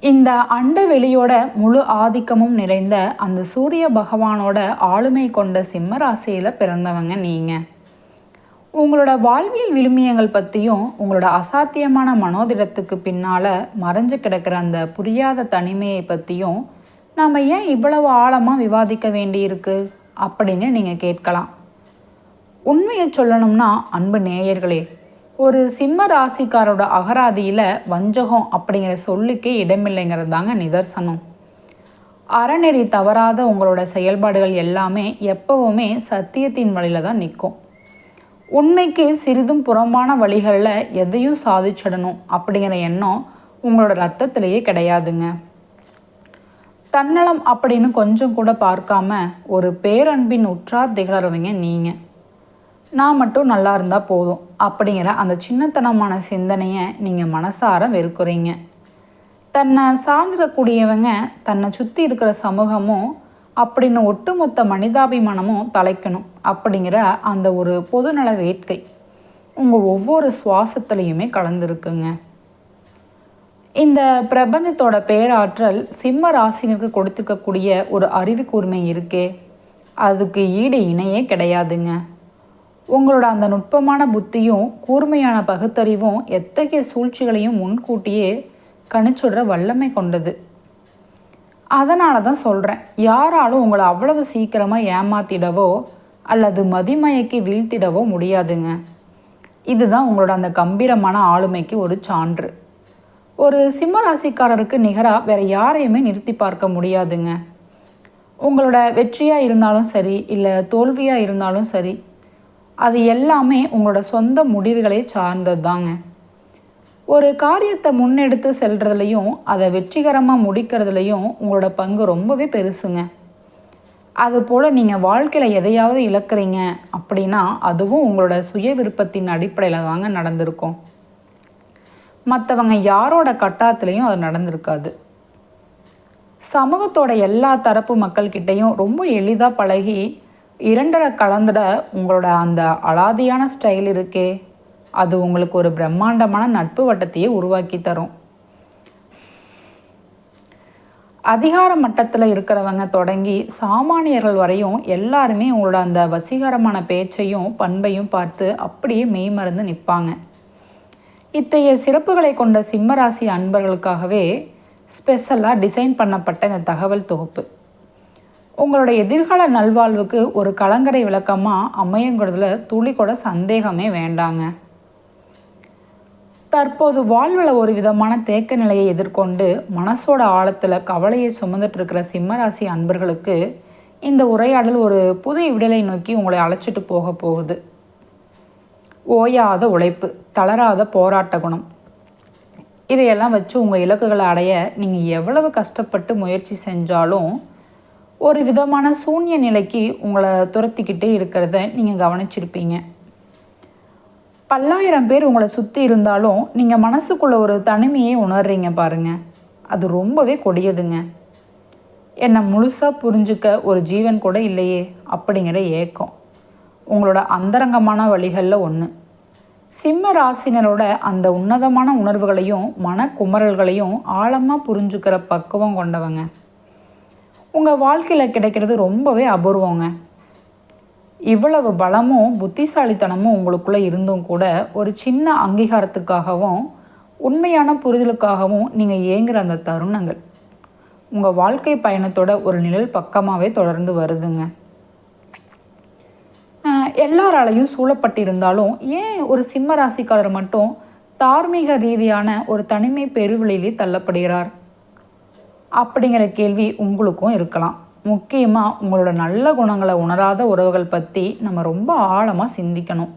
இந்த அண்டவெளியோட முழு ஆதிக்கமும் நிறைந்த அந்த சூரிய பகவானோட ஆளுமை கொண்ட சிம்ம ராசியில் பிறந்தவங்க நீங்கள். உங்களோட வாழ்வியல் விழுமியங்கள் பற்றியும் உங்களோட அசாத்தியமான மனோதிடத்துக்கு பின்னால் மறைஞ்சு கிடக்கிற அந்த புரியாத தனிமையை பற்றியும் நாம் ஏன் இவ்வளவு ஆழமாக விவாதிக்க வேண்டியிருக்கு அப்படின்னு நீங்கள் கேட்கலாம். உண்மையை சொல்லணும்னா அன்பு நேயர்களே, ஒரு சிம்ம ராசிக்காரோட அகராதியில் வஞ்சகம் அப்படிங்கிற சொல்லுக்கே இடமில்லைங்கிறது தாங்க நிதர்சனம். அறநெறி தவறாத உங்களோட செயல்பாடுகள் எல்லாமே எப்பவுமே சத்தியத்தின் வழியில் தான் நிற்கும். உண்மைக்கு சிறிதும் புறம்பான வழிகளில் எதையும் சாதிச்சிடணும் அப்படிங்கிற எண்ணம் உங்களோட ரத்தத்திலேயே கிடையாதுங்க. தன்னலம் அப்படின்னு கொஞ்சம் கூட பார்க்காம ஒரு பேரன்பின் உற்றார் திகழறவங்க நீங்கள். நான் மட்டும் நல்லா இருந்தால் போதும் அப்படிங்கிற அந்த சின்னத்தனமான சிந்தனையை நீங்கள் மனசார வெறுக்கிறீங்க. தன்னை சார்ந்திடக்கூடியவங்க, தன்னை சுற்றி இருக்கிற சமூகமும் அப்படின்னு ஒட்டுமொத்த மனிதாபிமானமும் தலைக்கணும் அப்படிங்கிற அந்த ஒரு பொதுநல வேட்கை உங்கள் ஒவ்வொரு சுவாசத்துலேயுமே கலந்துருக்குங்க. இந்த பிரபஞ்சத்தோட பேராற்றல் சிம்ம ராசினருக்கு கொடுத்துருக்கக்கூடிய ஒரு அறிவு கூர்மை இருக்கே, அதுக்கு ஈடு இணையே கிடையாதுங்க. உங்களோட அந்த நுட்பமான புத்தியும் கூர்மையான பகுத்தறிவும் எத்தகைய சூழ்ச்சிகளையும் முன்கூட்டியே கணிச்சுடுற வல்லமை கொண்டது. அதனால தான் சொல்கிறேன், யாராலும் உங்களை அவ்வளவு சீக்கிரமாக ஏமாத்திடவோ அல்லது மதிமயக்கி வீழ்த்திடவோ முடியாதுங்க. இதுதான் உங்களோட அந்த கம்பீரமான ஆளுமைக்கு ஒரு சான்று. ஒரு சிம்ம ராசிக்காரருக்கு நிகராக வேறு யாரையுமே நிறுத்தி பார்க்க முடியாதுங்க. உங்களோட வெற்றியாக இருந்தாலும் சரி, இல்லை தோல்வியாக இருந்தாலும் சரி, அது எல்லாமே உங்களோட சொந்த முடிவுகளை சார்ந்தது தாங்க. ஒரு காரியத்தை முன்னெடுத்து செல்றதுலையும் அதை வெற்றிகரமாக முடிக்கிறதுலையும் உங்களோட பங்கு ரொம்பவே பெருசுங்க. அதுபோல் நீங்கள் வாழ்க்கையில் எதையாவது இழக்கிறீங்க அப்படின்னா அதுவும் உங்களோட சுய விருப்பத்தின் அடிப்படையில் தாங்க நடந்திருக்கும். மற்றவங்க யாரோட கட்டாயத்துலேயும் அது நடந்திருக்காது. சமூகத்தோட எல்லா தரப்பு மக்கள்கிட்டையும் ரொம்ப எளிதாக பழகி இரண்டரை கலந்துட உங்களோட அந்த அலாதியான ஸ்டைல் இருக்கே, அது உங்களுக்கு ஒரு பிரம்மாண்டமான நட்பு வட்டத்தையே உருவாக்கி தரும். அதிகார மட்டத்தில் இருக்கிறவங்க தொடங்கி சாமானியர்கள் வரையும் எல்லாருமே உங்களோட அந்த வசீகரமான பேச்சையும் பண்பையும் பார்த்து அப்படியே மெய்மறந்து நிற்பாங்க. இத்தகைய சிறப்புகளை கொண்ட சிம்மராசி அன்பர்களுக்காகவே ஸ்பெஷலாக டிசைன் பண்ணப்பட்ட இந்த தகவல் தொகுப்பு உங்களோட எதிர்கால நல்வாழ்வுக்கு ஒரு கலங்கரை விளக்கமாக அமையுங்கிறதுல துளி கூட சந்தேகமே வேண்டாங்க. தற்போது வாழ்வில் ஒரு விதமான தேக்க நிலையை எதிர்கொண்டு மனசோட ஆழத்தில் கவலையை சுமந்துட்டு இருக்கிற சிம்மராசி அன்பர்களுக்கு இந்த உரையாடல் ஒரு புது விடலை நோக்கி உங்களை அழைச்சிட்டு போக போகுது. ஓயாத உழைப்பு, தளராத போராட்ட குணம், இதையெல்லாம் வச்சு உங்கள் இலக்குகளை அடைய நீங்கள் எவ்வளவு கஷ்டப்பட்டு முயற்சி செஞ்சாலும் ஒரு விதமான சூன்ய நிலைக்கு உங்களை துரத்திக்கிட்டே இருக்கிறத நீங்கள் கவனிச்சிருப்பீங்க. பல்லாயிரம் பேர் உங்களை சுற்றி இருந்தாலும் நீங்கள் மனசுக்குள்ளே ஒரு தனிமையை உணர்றீங்க பாருங்கள். அது ரொம்பவே கொடியதுங்க. என்னை முழுசாக புரிஞ்சுக்க ஒரு ஜீவன் கூட இல்லையே அப்படிங்கிற ஏக்கம் உங்களோட அந்தரங்கமான வழிகளில் ஒன்று. சிம்ம ராசினரோட அந்த உன்னதமான உணர்வுகளையும் மனக்குமரல்களையும் ஆழமாக புரிஞ்சுக்கிற பக்குவம் கொண்டவங்க உங்கள் வாழ்க்கையில் கிடைக்கிறது ரொம்பவே அபூர்வங்க. இவ்வளவு பலமும் புத்திசாலித்தனமும் உங்களுக்குள்ளே இருந்தும் கூட ஒரு சின்ன அங்கீகாரத்துக்காகவும் உண்மையான புரிதலுக்காகவும் நீங்கள் ஏங்குகிற அந்த தருணங்கள் உங்கள் வாழ்க்கை பயணத்தோட ஒரு நிழல் பக்கமாகவே தொடர்ந்து வருதுங்க. எல்லாராலையும் சூழப்பட்டிருந்தாலும் ஏன் ஒரு சிம்ம ராசிக்காரர் மட்டும் தார்மீக ரீதியான ஒரு தனிமை பெருவெளியிலே தள்ளப்படுகிறார் அப்படிங்கிற கேள்வி உங்களுக்கும் இருக்கலாம். முக்கியமாக உங்களோட நல்ல குணங்களை உணராத உறவுகள் பற்றி நம்ம ரொம்ப ஆழமாக சிந்திக்கணும்.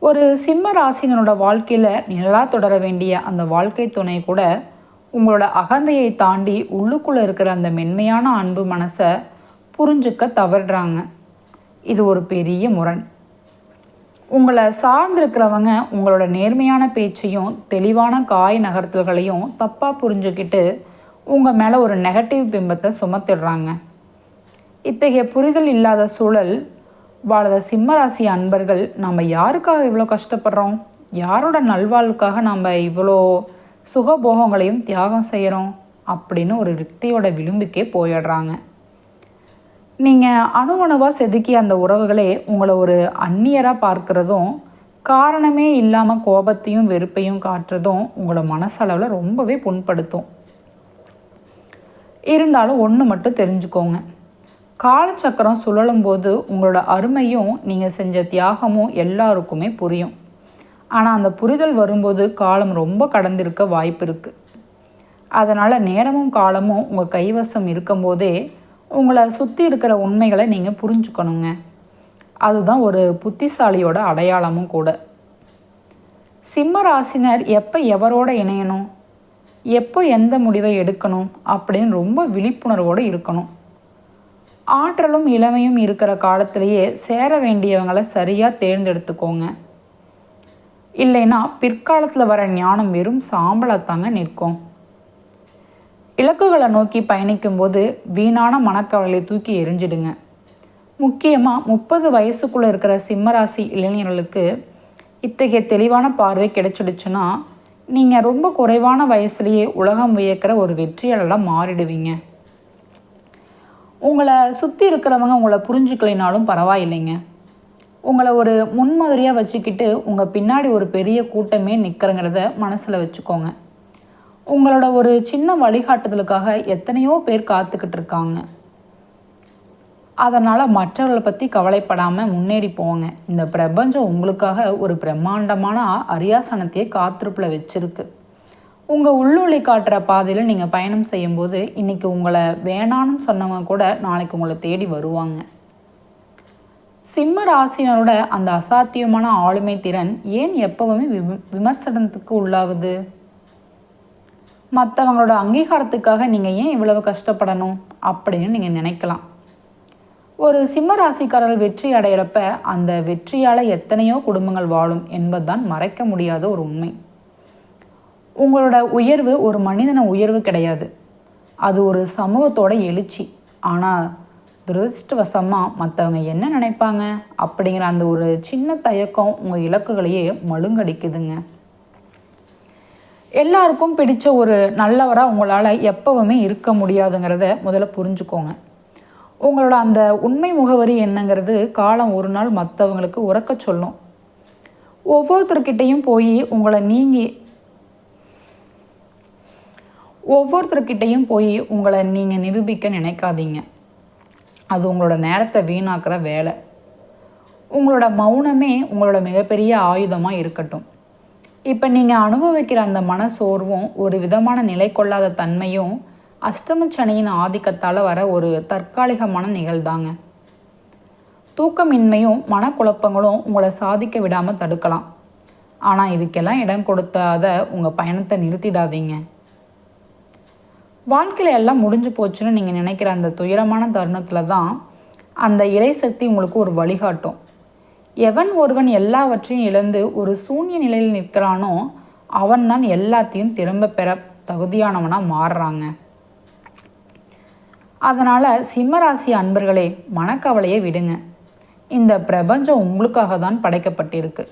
ஒரு சிம்ம ராசினரோட வாழ்க்கையில் நிழலாக தொடர வேண்டிய அந்த வாழ்க்கை துணை கூட உங்களோட அகந்தையை தாண்டி உள்ளுக்குள்ளே இருக்கிற அந்த மென்மையான அன்பு மனசை புரிஞ்சுக்க தவறுறாங்க. இது ஒரு பெரிய முரண். உங்களை சார்ந்திருக்கிறவங்க உங்களோட நேர்மையான பேச்சையும் தெளிவான காய் நகர்த்தல்களையும் தப்பாக புரிஞ்சுக்கிட்டு உங்கள் மேலே ஒரு நெகட்டிவ் பிம்பத்தை சுமத்திடுறாங்க. இத்தகைய புரிதல் இல்லாத சூழல் வாழ சிம்மராசி அன்பர்கள் நம்ம யாருக்காக இவ்வளோ கஷ்டப்படுறோம், யாரோட நல்வாழ்வுக்காக நாம் இவ்வளோ சுகபோகங்களையும் தியாகம் செய்கிறோம் அப்படின்னு ஒரு யுக்தியோட விளிம்புக்கே போயிடுறாங்க. நீங்கள் அணுவணுவாக செதுக்கிய அந்த உறவுகளே உங்களை ஒரு அந்நியராக பார்க்குறதும், காரணமே இல்லாமல் கோபத்தையும் வெறுப்பையும் காட்டுறதும் உங்களை மனசளவில் ரொம்பவே புண்படுத்தும். இருந்தாலும் ஒன்று மட்டும் தெரிஞ்சுக்கோங்க, காலச்சக்கரம் சுழலும் போது உங்களோட அருமையும் நீங்கள் செஞ்ச தியாகமும் எல்லாருக்குமே புரியும். ஆனால் அந்த புரிதல் வரும்போது காலம் ரொம்ப கடந்திருக்க வாய்ப்பு இருக்குது. அதனால் நேரமும் காலமும் உங்கள் கைவசம் இருக்கும்போதே உங்களை சுற்றி இருக்கிற உண்மைகளை நீங்கள் புரிஞ்சுக்கணுங்க. அதுதான் ஒரு புத்திசாலியோட அடையாளமும் கூட. சிம்ம ராசினர் எப்போ எவரோட இணையணும், எப்போ எந்த முடிவை எடுக்கணும் அப்படின்னு ரொம்ப விழிப்புணர்வோடு இருக்கணும். ஆற்றலும் இளமையும் இருக்கிற காலத்திலேயே சேர வேண்டியவங்களை சரியாக தேர்ந்தெடுத்துக்கோங்க. இல்லைன்னா பிற்காலத்தில் வர ஞானம் வெறும் சாம்பலாத்தாங்க நிற்கும். இலக்குகளை நோக்கி பயணிக்கும்போது வீணான மனக்கவலை தூக்கி எரிஞ்சிடுங்க. முக்கியமாக 30 வயசுக்குள்ளே இருக்கிற சிம்மராசி இளைஞர்களுக்கு இத்தகைய தெளிவான பார்வை கிடைச்சிடுச்சுன்னா நீங்கள் ரொம்ப குறைவான வயசுலேயே உலகம் வியக்கிற ஒரு வெற்றியாளராக மாறிடுவீங்க. உங்களை சுற்றி இருக்கிறவங்க உங்களை புரிஞ்சுக்கலைனாலும் பரவாயில்லைங்க. உங்களை ஒரு முன்மாதிரியாக வச்சுக்கிட்டு உங்கள் பின்னாடி ஒரு பெரிய கூட்டமே நிற்கிறங்கிறத மனசில் வச்சுக்கோங்க. உங்களோட ஒரு சின்ன வழிகாட்டுதலுக்காக எத்தனையோ பேர் காத்துக்கிட்டு இருக்காங்க. அதனால் மற்றவர்களை பற்றி கவலைப்படாமல் முன்னேறி போங்க. இந்த பிரபஞ்சம் உங்களுக்காக ஒரு பிரம்மாண்டமான அரியாசனத்தையே காத்திருப்பில் வச்சுருக்கு. உங்கள் உள்ளொளி காட்டுற பாதையில் நீங்கள் பயணம் செய்யும்போது இன்றைக்கி உங்களை வேணான்னு சொன்னவங்க கூட நாளைக்கு உங்களை தேடி வருவாங்க. சிம்ம ராசினரோட அந்த அசாத்தியமான ஆளுமை திறன் ஏன் எப்பவுமே விமர்சனத்துக்கு உள்ளாகுது? மற்றவங்களோட அங்கீகாரத்துக்காக நீங்கள் ஏன் இவ்வளவு கஷ்டப்படணும் அப்படின்னு நீங்கள் நினைக்கலாம். ஒரு சிம்ம ராசிக்காரர்கள் வெற்றி அடையிறப்ப அந்த வெற்றியால் எத்தனையோ குடும்பங்கள் வாழும் என்பதுதான் மறைக்க முடியாத ஒரு உண்மை. உங்களோட உயர்வு ஒரு மனிதன உயர்வு கிடையாது, அது ஒரு சமூகத்தோட எழுச்சி. ஆனால் துரதிருஷ்டவசமாக மற்றவங்க என்ன நினைப்பாங்க அப்படிங்கிற அந்த ஒரு சின்ன தயக்கம் உங்கள் இலக்குகளையே மழுங்கடிக்குதுங்க. எல்லாருக்கும் பிடிச்ச ஒரு நல்லவராக உங்களால் எப்பவுமே இருக்க முடியாதுங்கிறத முதல்ல புரிஞ்சுக்கோங்க. உங்களோட அந்த உண்மை முகவரி என்னங்கிறது காலம் ஒரு நாள் மற்றவங்களுக்கு உறக்க சொல்லும். ஒவ்வொருத்தர்கிட்டையும் போய் உங்களை நீங்கள் நிரூபிக்க நினைக்காதீங்க. அது உங்களோட நேரத்தை வீணாக்குற வேலை. உங்களோட மௌனமே உங்களோட மிகப்பெரிய ஆயுதமாக இருக்கட்டும். இப்போ நீங்கள் அனுபவிக்கிற அந்த மன சோர்வும் ஒரு விதமான நிலை கொள்ளாத தன்மையும் அஷ்டமச்சனியின் ஆதிக்கத்தால் வர ஒரு தற்காலிகமான நிகழ்தாங்க. தூக்கமின்மையும் மனக்குழப்பங்களும் உங்களை சாதிக்க விடாமல் தடுக்கலாம். ஆனால் இதுக்கெல்லாம் இடம் கொடுத்தாத உங்கள் பயணத்தை நிறுத்திடாதீங்க. வாழ்க்கையில் எல்லாம் முடிஞ்சு போச்சுன்னு நீங்கள் நினைக்கிற அந்த துயரமான தருணத்தில் தான் அந்த இறைசக்தி உங்களுக்கு ஒரு வழிகாட்டும். எவன் ஒருவன் எல்லாவற்றையும் இழந்து ஒரு சூன்ய நிலையில் நிற்கிறானோ அவன்தான் எல்லாத்தையும் திரும்ப பெற தகுதியானவனாக மாறுறாங்க. அதனால் சிம்மராசி அன்பர்களே, மனக்கவலையை விடுங்க. இந்த பிரபஞ்சம் உங்களுக்காக தான் படைக்கப்பட்டிருக்கு.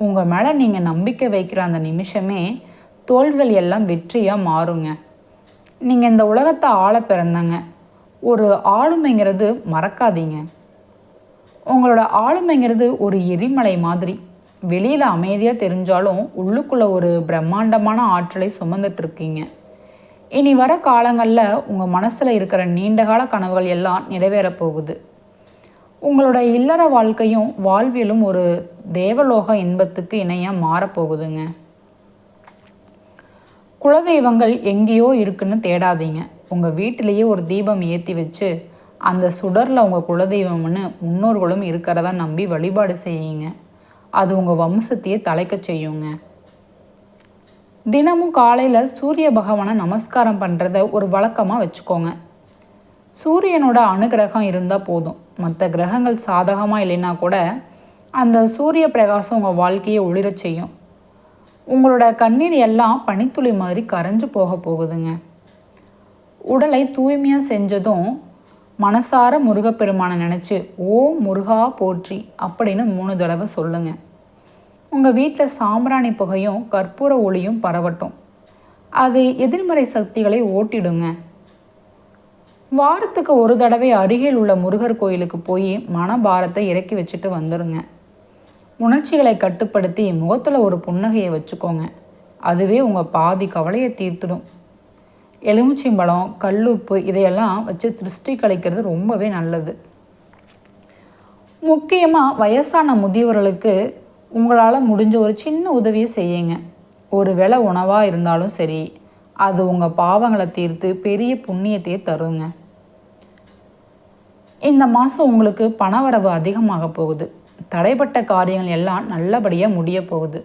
உங்கள் மேலே நீங்கள் நம்பிக்கை வைக்கிற அந்த நிமிஷமே தோள்கள் எல்லாம் வெற்றியாக மாறுங்க. நீங்கள் இந்த உலகத்தை ஆள பிறந்தாங்க. ஒரு ஆளுமைங்கிறது மறக்காதீங்க. உங்களோட ஆளுமைங்கிறது ஒரு எரிமலை மாதிரி. வெளியில் அமைதியாக தெரிஞ்சாலும் உள்ளுக்குள்ளே ஒரு பிரம்மாண்டமான ஆற்றலை சுமந்துட்டுருக்கீங்க. இனி வர காலங்களில் உங்கள் மனசில் இருக்கிற நீண்டகால கனவுகள் எல்லாம் நிறைவேறப் போகுது. உங்களோட இல்லற வாழ்க்கையும் வாழ்வியலும் ஒரு தேவலோக இன்பத்துக்கு இணையாக மாறப்போகுதுங்க. குலதெய்வங்கள் எங்கேயோ இருக்குன்னு தேடாதீங்க. உங்கள் வீட்டிலேயே ஒரு தீபம் ஏற்றி வச்சு அந்த சுடரில் உங்கள் குலதெய்வம்னு முன்னோர்களும் இருக்கிறதா நம்பி வழிபாடு செய்யுங்க. அது உங்கள் வம்சத்தையே தலைக்க செய்யுங்க. தினமும் காலையில் சூரிய பகவானை நமஸ்காரம் பண்ணுறத ஒரு வழக்கமாக வச்சுக்கோங்க. சூரியனோட அனுகிரகம் இருந்தால் போதும். மற்ற கிரகங்கள் சாதகமாக இல்லைன்னா கூட அந்த சூரிய பிரகாசம் உங்கள் வாழ்க்கையை ஒளிரச் செய்யும். உங்களோட கண்ணீர் எல்லாம் பனித்துளி மாதிரி கரைஞ்சு போகுதுங்க. உடலை தூய்மையாக செஞ்சதும் மனசார முருகப்பெருமானை நினச்சி ஓம் முருகா போற்றி அப்படின்னு 3 தடவை சொல்லுங்கள். உங்கள் வீட்டில் சாம்பிராணி புகையும் கற்பூர ஒளியும் பரவட்டும். அது எதிர்மறை சக்திகளை ஓட்டிடுங்க. வாரத்துக்கு ஒரு தடவை அருகில் உள்ள முருகர் கோயிலுக்கு போய் மனபாரத்தை இறக்கி வச்சுட்டு வந்துடுங்க. உணர்ச்சிகளை கட்டுப்படுத்தி முகத்தில் ஒரு புன்னகையை வச்சுக்கோங்க. அதுவே உங்கள் பாதி கவலையை தீர்த்துடும். எலுமிச்சம்பழம், கல்லுப்பு இதையெல்லாம் வச்சு திருஷ்டி கழிக்கிறது ரொம்பவே நல்லது. முக்கியமாக வயசான முதியவர்களுக்கு உங்களால் முடிஞ்ச ஒரு சின்ன உதவியை செய்யுங்க. ஒரு வேளை உணவாக இருந்தாலும் சரி, அது உங்கள் பாவங்களை தீர்த்து பெரிய புண்ணியத்தையே தருங்க. இந்த மாதம் உங்களுக்கு பணவரவு அதிகமாக போகுது. தடைப்பட்ட காரியங்கள் எல்லாம் நல்லபடியாக முடிய போகுது.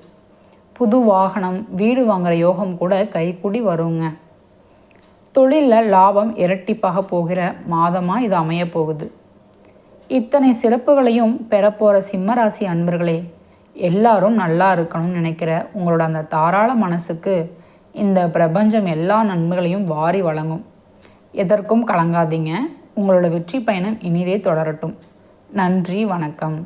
புது வாகனம், வீடு வாங்குகிற யோகம் கூட கைக்கூடி வருங்க. தொழிலில் லாபம் இரட்டிப்பாக போகிற மாதமாக இது அமைய போகுது. இத்தனை சிறப்புகளையும் பெறப்போகிற சிம்மராசி அன்பர்களே, எல்லாரும் நல்லா இருக்கணும்னு நினைக்கிற உங்களோட அந்த தாராள மனசுக்கு இந்த பிரபஞ்சம் எல்லா நன்மைகளையும் வாரி வழங்கும். எதற்கும் கலங்காதீங்க. உங்களோட வெற்றி பயணம் இனிதே தொடரட்டும். நன்றி, வணக்கம்.